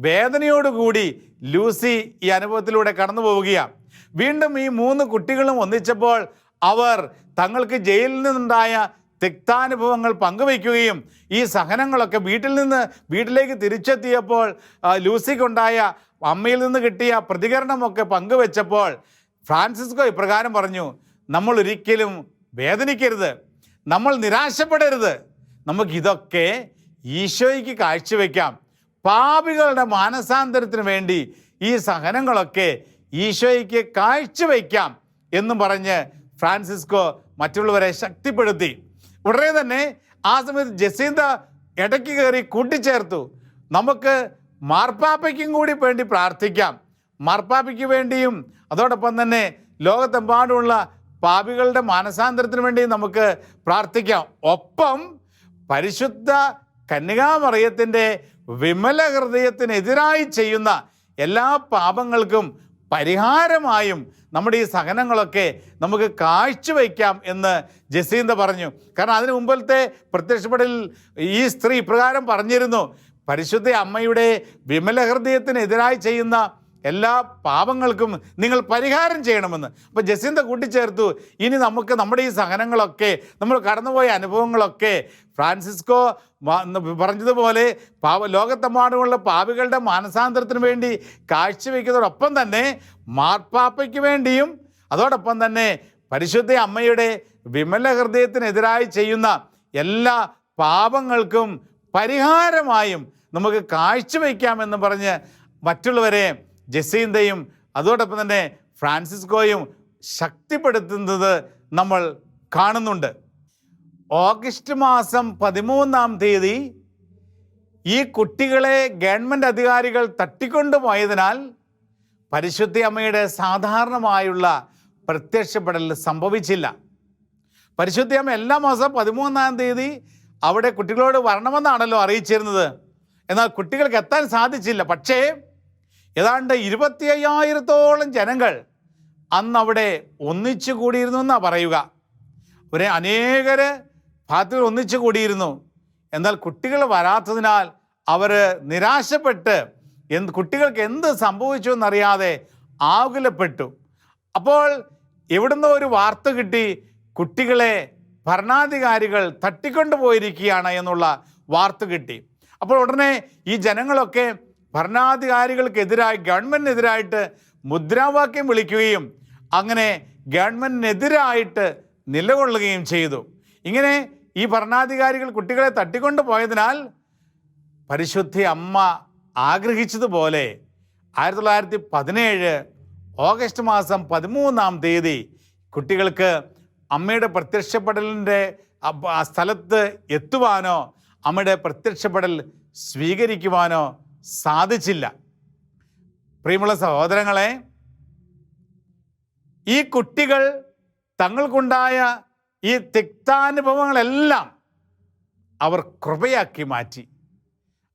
[SPEAKER 2] വേദനയോടുകൂടി ലൂസി ഈ അനുഭവത്തിലൂടെ കടന്നു പോവുകയാണ്. വീണ്ടും ഈ 3 കുട്ടികളും ഒന്നിച്ചപ്പോൾ അവർ തങ്ങൾക്ക് ജയിലിൽ നിന്നുണ്ടായ തിക്താനുഭവങ്ങൾ പങ്കുവയ്ക്കുകയും ഈ സഹനങ്ങളൊക്കെ വീട്ടിലേക്ക് തിരിച്ചെത്തിയപ്പോൾ ലൂസിക്കുണ്ടായ അമ്മയിൽ നിന്ന് കിട്ടിയ പ്രതികരണമൊക്കെ പങ്കുവെച്ചപ്പോൾ ഫ്രാൻസിസ്കോ ഇപ്രകാരം പറഞ്ഞു, നമ്മൾ ഒരിക്കലും വേദനിക്കരുത്, നമ്മൾ നിരാശപ്പെടരുത്, നമുക്കിതൊക്കെ ഈശോയ്ക്ക് കാഴ്ചവെക്കാം. പാപികളുടെ മാനസാന്തരത്തിന് വേണ്ടി ഈ സഹനങ്ങളൊക്കെ ഈശോയ്ക്ക് കാഴ്ചവെക്കാം എന്നും പറഞ്ഞ് ഫ്രാൻസിസ്കോ മറ്റുള്ളവരെ ശക്തിപ്പെടുത്തി. ഉടനെ തന്നെ ആ സമയത്ത് ജസീന്ത ഇടയ്ക്ക് കയറി കൂട്ടിച്ചേർത്തു, നമുക്ക് മാർപ്പാപ്പയ്ക്കും കൂടി വേണ്ടി പ്രാർത്ഥിക്കാം. മാർപ്പാപ്പയ്ക്ക് വേണ്ടിയും അതോടൊപ്പം തന്നെ ലോകത്തെമ്പാടുമുള്ള പാപികളുടെ മാനസാന്തരത്തിന് വേണ്ടി നമുക്ക് പ്രാർത്ഥിക്കാം. ഒപ്പം പരിശുദ്ധ കന്യകാമറിയത്തിൻ്റെ വിമല ഹൃദയത്തിനെതിരായി ചെയ്യുന്ന എല്ലാ പാപങ്ങൾക്കും പരിഹാരമായും നമ്മുടെ ഈ സഹനങ്ങളൊക്കെ നമുക്ക് കാഴ്ചവെക്കാം എന്ന് ജസീന്ത പറഞ്ഞു. കാരണം അതിനു മുമ്പത്തെ പ്രത്യക്ഷപ്പെടലിൽ ഈ സ്ത്രീ ഇപ്രകാരം പറഞ്ഞിരുന്നു, പരിശുദ്ധ അമ്മയുടെ വിമല ഹൃദയത്തിനെതിരായി ചെയ്യുന്ന എല്ലാ പാപങ്ങൾക്കും നിങ്ങൾ പരിഹാരം ചെയ്യണമെന്ന്. അപ്പോൾ ജസീന്ത കൂട്ടിച്ചേർത്തു, ഇനി നമുക്ക് നമ്മുടെ ഈ സഹനങ്ങളൊക്കെ, നമ്മൾ കടന്നുപോയ അനുഭവങ്ങളൊക്കെ ഫ്രാൻസിസ്കോ പറഞ്ഞതുപോലെ ലോകത്തെമ്പാടുമുള്ള പാപികളുടെ മാനസാന്തരത്തിന് വേണ്ടി കാഴ്ചവെക്കുന്നതോടൊപ്പം തന്നെ മാർപ്പാപ്പയ്ക്ക് വേണ്ടിയും അതോടൊപ്പം തന്നെ പരിശുദ്ധ അമ്മയുടെ വിമല ഹൃദയത്തിനെതിരായി ചെയ്യുന്ന എല്ലാ പാപങ്ങൾക്കും പരിഹാരമായും നമുക്ക് കാഴ്ചവെക്കാമെന്ന് പറഞ്ഞ് മറ്റുള്ളവരെ ജസീന്തയും അതോടൊപ്പം തന്നെ ഫ്രാൻസിസ്കോയും ശക്തിപ്പെടുത്തുന്നത് നമ്മൾ കാണുന്നുണ്ട്. ഓഗസ്റ്റ് മാസം 13 ഈ കുട്ടികളെ ഗവൺമെൻറ് അധികാരികൾ തട്ടിക്കൊണ്ടുപോയതിനാൽ പരിശുദ്ധ അമ്മയുടെ സാധാരണമായുള്ള പ്രത്യക്ഷപ്പെടൽ സംഭവിച്ചില്ല. പരിശുദ്ധ അമ്മ എല്ലാ മാസം 13 അവിടെ കുട്ടികളോട് വരണമെന്നാണല്ലോ അറിയിച്ചിരുന്നത്. എന്നാൽ കുട്ടികൾക്ക് എത്താൻ സാധിച്ചില്ല. പക്ഷേ ഏതാണ്ട് 25,000-ഓളം ജനങ്ങൾ അന്ന് അവിടെ ഒന്നിച്ചു കൂടിയിരുന്നു എന്നാണ് പറയുക. അനേകർ ഭാഗത്തുകൾ ഒന്നിച്ചു കൂടിയിരുന്നു. എന്നാൽ കുട്ടികൾ വരാത്തതിനാൽ അവർ നിരാശപ്പെട്ട് കുട്ടികൾക്ക് എന്ത് സംഭവിച്ചു എന്നറിയാതെ ആകുലപ്പെട്ടു. അപ്പോൾ എവിടുന്നോ ഒരു വാർത്ത കിട്ടി, കുട്ടികളെ ഭരണാധികാരികൾ തട്ടിക്കൊണ്ടുപോയിരിക്കുകയാണ് എന്നുള്ള വാർത്ത കിട്ടി. അപ്പോൾ ഉടനെ ഈ ജനങ്ങളൊക്കെ ഭരണാധികാരികൾക്കെതിരായി ഗവൺമെൻറ്റിനെതിരായിട്ട് മുദ്രാവാക്യം വിളിക്കുകയും അങ്ങനെ ഗവൺമെൻറ്റിനെതിരായിട്ട് നിലകൊള്ളുകയും ചെയ്തു. ഇങ്ങനെ ഈ ഭരണാധികാരികൾ കുട്ടികളെ തട്ടിക്കൊണ്ടുപോയതിനാൽ പരിശുദ്ധ അമ്മ ആഗ്രഹിച്ചതുപോലെ 1917 ഓഗസ്റ്റ് മാസം 13 കുട്ടികൾക്ക് അമ്മയുടെ പ്രത്യക്ഷപ്പെടലിൻ്റെ സ്ഥലത്ത് എത്തുവാനോ അമ്മയുടെ പ്രത്യക്ഷപ്പെടൽ സ്വീകരിക്കുവാനോ സാധിച്ചില്ല. പ്രിയമുള്ള സഹോദരങ്ങളെ, ഈ കുട്ടികൾ തങ്ങൾക്കുണ്ടായ ഈ തിക്താനുഭവങ്ങളെല്ലാം അവർ കൃപയാക്കി മാറ്റി.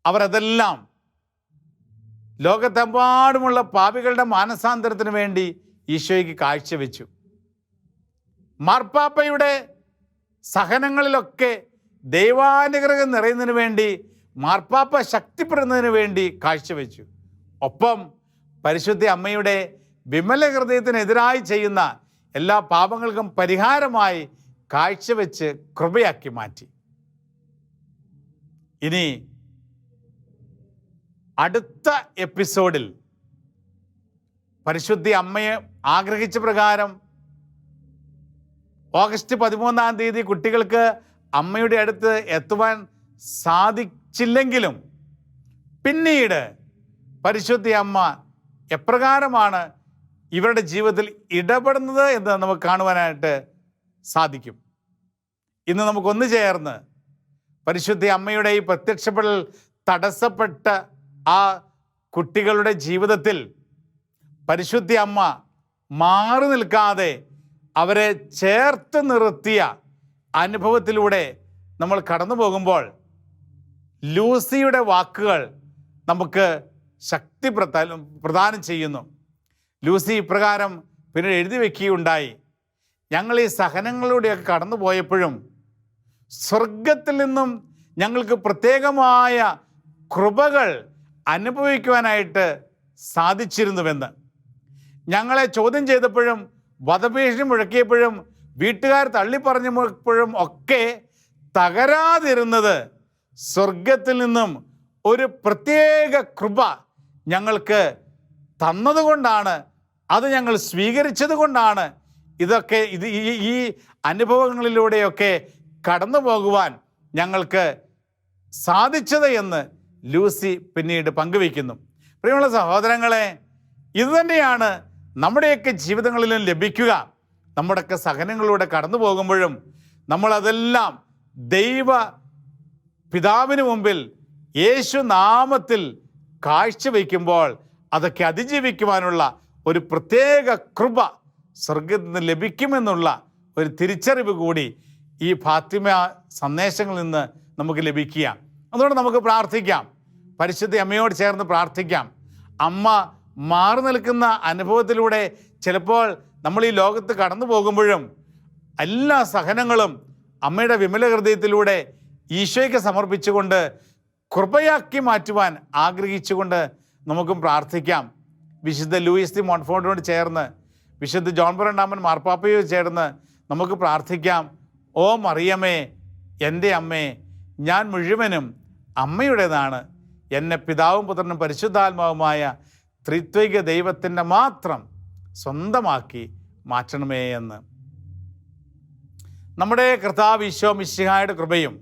[SPEAKER 2] അവരതെല്ലാം ലോകത്തെമ്പാടുമുള്ള പാപികളുടെ മാനസാന്തരത്തിന് വേണ്ടി ഈശോയ്ക്ക് കാഴ്ചവെച്ചു. മാർപ്പാപ്പയുടെ സഹനങ്ങളിലൊക്കെ ദൈവാനുഗ്രഹം നിറയുന്നതിന് വേണ്ടി മാർപ്പാപ്പ ശക്തിപ്പെടുന്നതിന് വേണ്ടി കാഴ്ചവെച്ചു. ഒപ്പം പരിശുദ്ധ അമ്മയുടെ വിമല ഹൃദയത്തിനെതിരായി ചെയ്യുന്ന എല്ലാ പാപങ്ങൾക്കും പരിഹാരമായി കാഴ്ചവെച്ച് കൃപയാക്കി മാറ്റി. ഇനി അടുത്ത എപ്പിസോഡിൽ പരിശുദ്ധ അമ്മയെ ആഗ്രഹിച്ച പ്രകാരം ഓഗസ്റ്റ് 13 കുട്ടികൾക്ക് അമ്മയുടെ അടുത്ത് എത്തുവാൻ സാധിച്ചില്ലെങ്കിലും പിന്നീട് പരിശുദ്ധ അമ്മ എപ്രകാരമാണ് ഇവരുടെ ജീവിതത്തിൽ ഇടപെടുന്നത് എന്ന് നമുക്ക് കാണുവാനായിട്ട് സാധിക്കും. ഇന്ന് നമുക്കൊന്നു ചേർന്ന് പരിശുദ്ധ അമ്മയുടെ ഈ പ്രത്യക്ഷപ്പെടൽ തടസ്സപ്പെട്ട ആ കുട്ടികളുടെ ജീവിതത്തിൽ പരിശുദ്ധ അമ്മ മാറി നിൽക്കാതെ അവരെ ചേർത്ത് നിർത്തിയ അനുഭവത്തിലൂടെ നമ്മൾ കടന്നു പോകുമ്പോൾ ലൂസിയുടെ വാക്കുകൾ നമുക്ക് ശക്തി പ്രദാനം ചെയ്യുന്നു. ലൂസി ഇപ്രകാരം പിന്നീട് എഴുതി വയ്ക്കുകയുണ്ടായി: ഞങ്ങൾ ഈ സഹനങ്ങളിലൂടെയൊക്കെ കടന്നു പോയപ്പോഴും സ്വർഗത്തിൽ നിന്നും ഞങ്ങൾക്ക് പ്രത്യേകമായ കൃപകൾ അനുഭവിക്കുവാനായിട്ട് സാധിച്ചിരുന്നുവെന്ന്. ഞങ്ങളെ ചോദ്യം ചെയ്തപ്പോഴും വധഭീഷണി മുഴക്കിയപ്പോഴും വീട്ടുകാർ തള്ളിപ്പറഞ്ഞപ്പോഴും ഒക്കെ തകരാതിരുന്നത് സ്വർഗത്തിൽ നിന്നും ഒരു പ്രത്യേക കൃപ ഞങ്ങൾക്ക് തന്നതുകൊണ്ടാണ്, അത് ഞങ്ങൾ സ്വീകരിച്ചത് കൊണ്ടാണ് ഈ അനുഭവങ്ങളിലൂടെയൊക്കെ കടന്നു പോകുവാൻ ഞങ്ങൾക്ക് സാധിച്ചത് എന്ന് ലൂസി പിന്നീട് പങ്കുവയ്ക്കുന്നു. പ്രിയമുള്ള സഹോദരങ്ങളെ, ഇതുതന്നെയാണ് നമ്മുടെയൊക്കെ ജീവിതങ്ങളിലും ലഭിക്കുക. നമ്മുടെയൊക്കെ സഹനങ്ങളിലൂടെ കടന്നു പോകുമ്പോഴും നമ്മളതെല്ലാം ദൈവ പിതാവിന് മുമ്പിൽ യേശു നാമത്തിൽ കാഴ്ചവെക്കുമ്പോൾ അതൊക്കെ അതിജീവിക്കുവാനുള്ള ഒരു പ്രത്യേക കൃപ സ്വർഗത്തിൽ നിന്ന് ലഭിക്കുമെന്നുള്ള ഒരു തിരിച്ചറിവ് കൂടി ഈ ഫാത്തിമ സന്ദേശങ്ങളിൽ നിന്ന് നമുക്ക് ലഭിക്കുക. അതുകൊണ്ട് നമുക്ക് പ്രാർത്ഥിക്കാം, പരിശുദ്ധ അമ്മയോട് ചേർന്ന് പ്രാർത്ഥിക്കാം. അമ്മ മാറി നിൽക്കുന്ന അനുഭവത്തിലൂടെ ചിലപ്പോൾ നമ്മൾ ഈ ലോകത്ത് കടന്നു പോകുമ്പോഴും എല്ലാ സഹനങ്ങളും അമ്മയുടെ വിമല ഹൃദയത്തിലൂടെ ഈശോയ്ക്ക് സമർപ്പിച്ചുകൊണ്ട് കൃപയാക്കി മാറ്റുവാൻ ആഗ്രഹിച്ചുകൊണ്ട് നമുക്കും പ്രാർത്ഥിക്കാം. വിശുദ്ധ ലൂയിസ് ദി മോൺഫോർട്ടിനോട് ചേർന്ന്, വിശുദ്ധ ജോൺ പോൾ രണ്ടാമൻ മാർപ്പാപ്പയോട് ചേർന്ന് നമുക്ക് പ്രാർത്ഥിക്കാം: ഓ മറിയമേ, എൻ്റെ അമ്മേ, ഞാൻ മുഴുവനും അമ്മയുടേതാണ്. എന്നെ പിതാവും പുത്രനും പരിശുദ്ധാത്മാവുമായ ത്രിത്വിക ദൈവത്തിൻ്റെ മാത്രം സ്വന്തമാക്കി മാറ്റണമേ എന്ന്. നമ്മുടെ കർത്താവ് ഈശോ മിശിഹായുടെ കൃപയും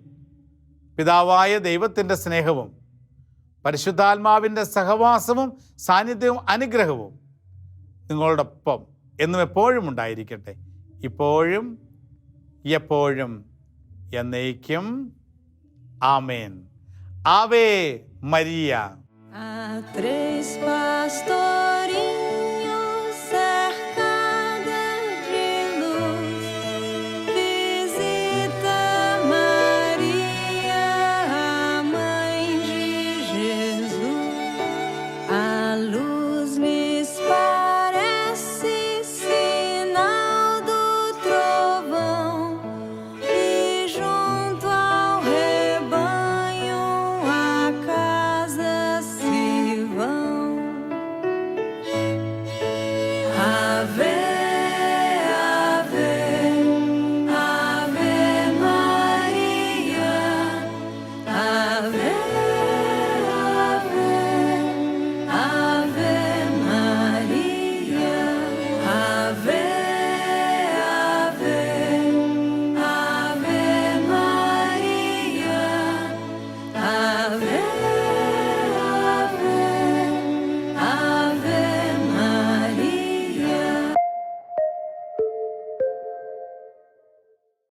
[SPEAKER 2] പിതാവായ ദൈവത്തിൻ്റെ സ്നേഹവും പരിശുദ്ധാത്മാവിൻ്റെ സഹവാസവും സാന്നിധ്യവും അനുഗ്രഹവും നിങ്ങളോടൊപ്പം എന്നും എപ്പോഴും ഉണ്ടായിരിക്കട്ടെ, ഇപ്പോഴും എപ്പോഴും എന്നേക്കും. ആമേൻ. Ave Maria.
[SPEAKER 3] A tres pastores